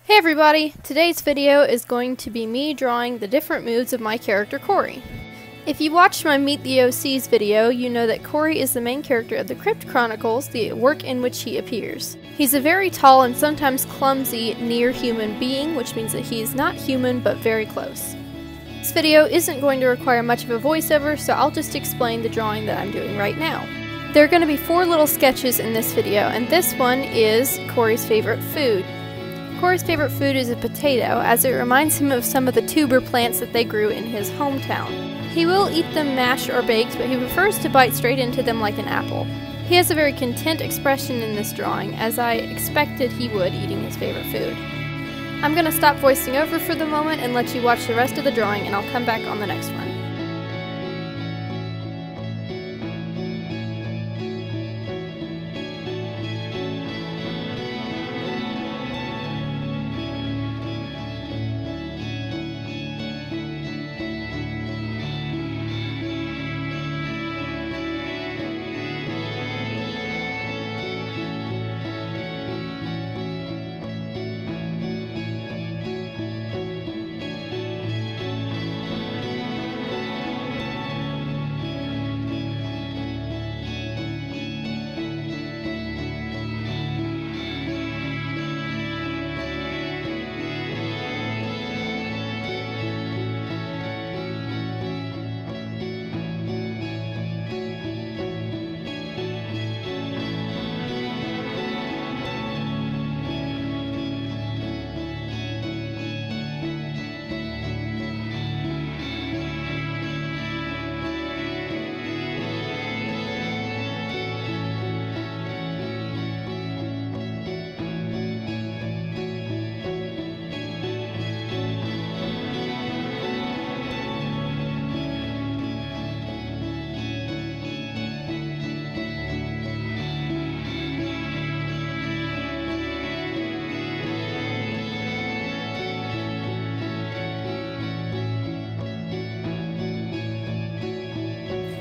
Hey everybody! Today's video is going to be me drawing the different moods of my character Couri. If you watched my Meet the OCs video, you know that Couri is the main character of the CRYPT Chronicles, the work in which he appears. He's a very tall and sometimes clumsy near-human being, which means that he is not human but very close. This video isn't going to require much of a voiceover, so I'll just explain the drawing that I'm doing right now. There are going to be 4 little sketches in this video, and this one is Couri's favorite food. Couri's favorite food is a potato, as it reminds him of some of the tuber plants that they grew in his hometown. He will eat them mashed or baked, but he prefers to bite straight into them like an apple. He has a very content expression in this drawing, as I expected he would eating his favorite food. I'm going to stop voicing over for the moment and let you watch the rest of the drawing, and I'll come back on the next one.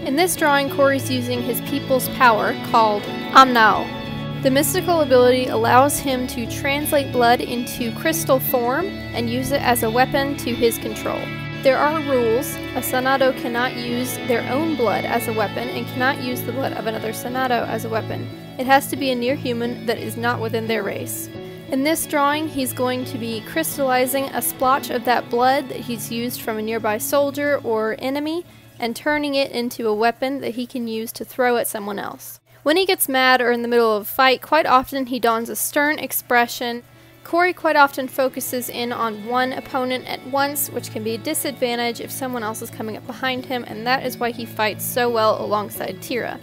In this drawing, Couri's using his people's power, called Amnao. The mystical ability allows him to translate blood into crystal form and use it as a weapon to his control. There are rules. A Sanado cannot use their own blood as a weapon and cannot use the blood of another Sanado as a weapon. It has to be a near human that is not within their race. In this drawing, he's going to be crystallizing a splotch of that blood that he's used from a nearby soldier or enemy, and turning it into a weapon that he can use to throw at someone else. When he gets mad or in the middle of a fight, quite often he dons a stern expression. Couri quite often focuses in on one opponent at once, which can be a disadvantage if someone else is coming up behind him, and that is why he fights so well alongside Tira.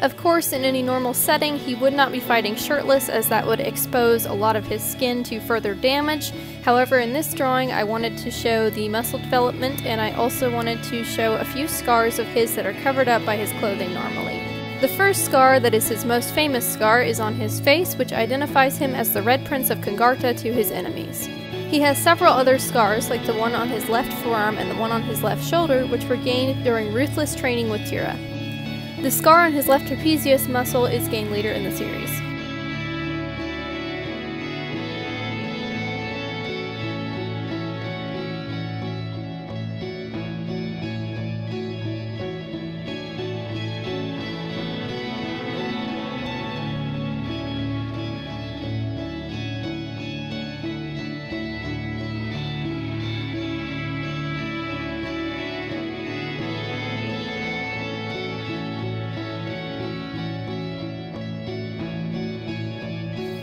Of course, in any normal setting, he would not be fighting shirtless, as that would expose a lot of his skin to further damage. However, in this drawing, I wanted to show the muscle development, and I also wanted to show a few scars of his that are covered up by his clothing normally. The first scar, that is his most famous scar, is on his face, which identifies him as the Red Prince of Kangarta to his enemies. He has several other scars, like the one on his left forearm and the one on his left shoulder, which were gained during ruthless training with Tira. The scar on his left trapezius muscle is gained later in the series.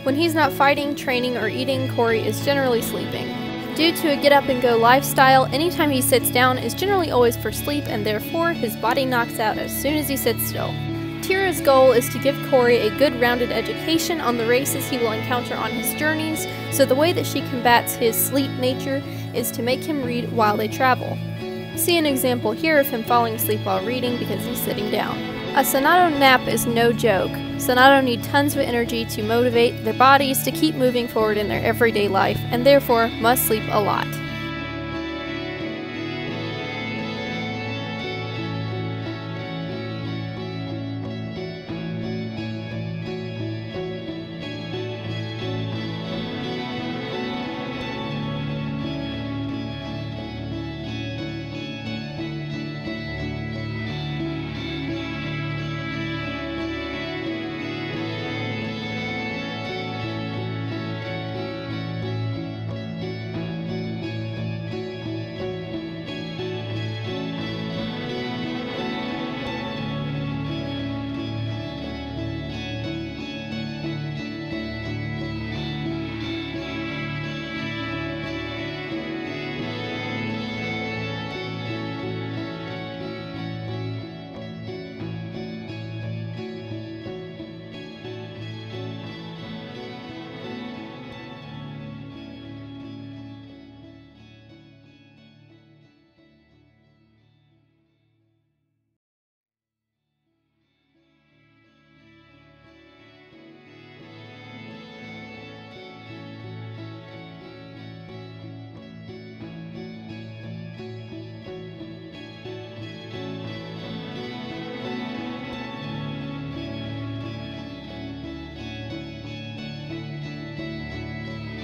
When he's not fighting, training, or eating, Couri is generally sleeping. Due to a get-up-and-go lifestyle, anytime he sits down is generally always for sleep, and therefore his body knocks out as soon as he sits still. Tira's goal is to give Couri a good rounded education on the races he will encounter on his journeys, so the way that she combats his sleep nature is to make him read while they travel. See an example here of him falling asleep while reading because he's sitting down. A Sanado nap is no joke. Sanado need tons of energy to motivate their bodies to keep moving forward in their everyday life, and therefore must sleep a lot.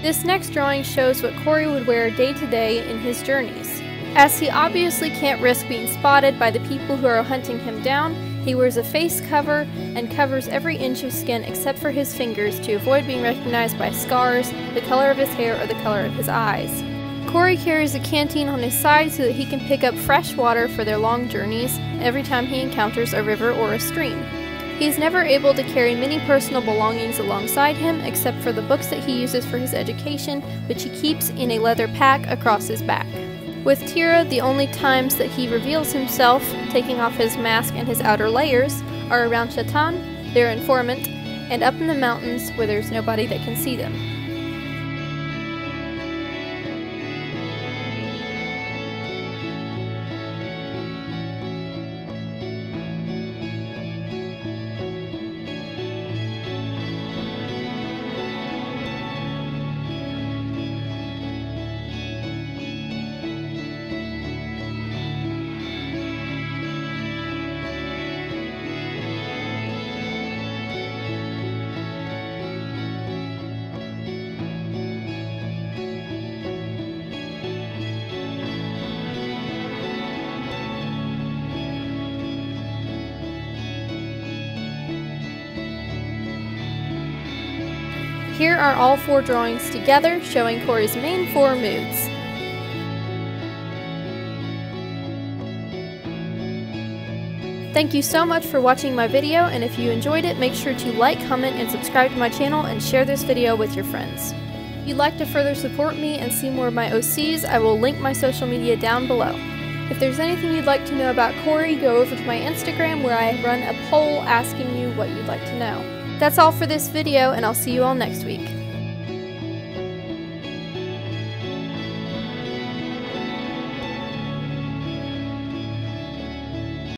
This next drawing shows what Cory would wear day to day in his journeys. As he obviously can't risk being spotted by the people who are hunting him down, he wears a face cover and covers every inch of skin except for his fingers to avoid being recognized by scars, the color of his hair, or the color of his eyes. Cory carries a canteen on his side so that he can pick up fresh water for their long journeys every time he encounters a river or a stream. He is never able to carry many personal belongings alongside him except for the books that he uses for his education, which he keeps in a leather pack across his back. With Tira, the only times that he reveals himself, taking off his mask and his outer layers, are around Shatan, their informant, and up in the mountains where there's nobody that can see them. Here are all 4 drawings together, showing Cory's main 4 moods. Thank you so much for watching my video, and if you enjoyed it, make sure to like, comment, and subscribe to my channel, and share this video with your friends. If you'd like to further support me and see more of my OCs, I will link my social media down below. If there's anything you'd like to know about Cory, go over to my Instagram where I run a poll asking you what you'd like to know. That's all for this video, and I'll see you all next week.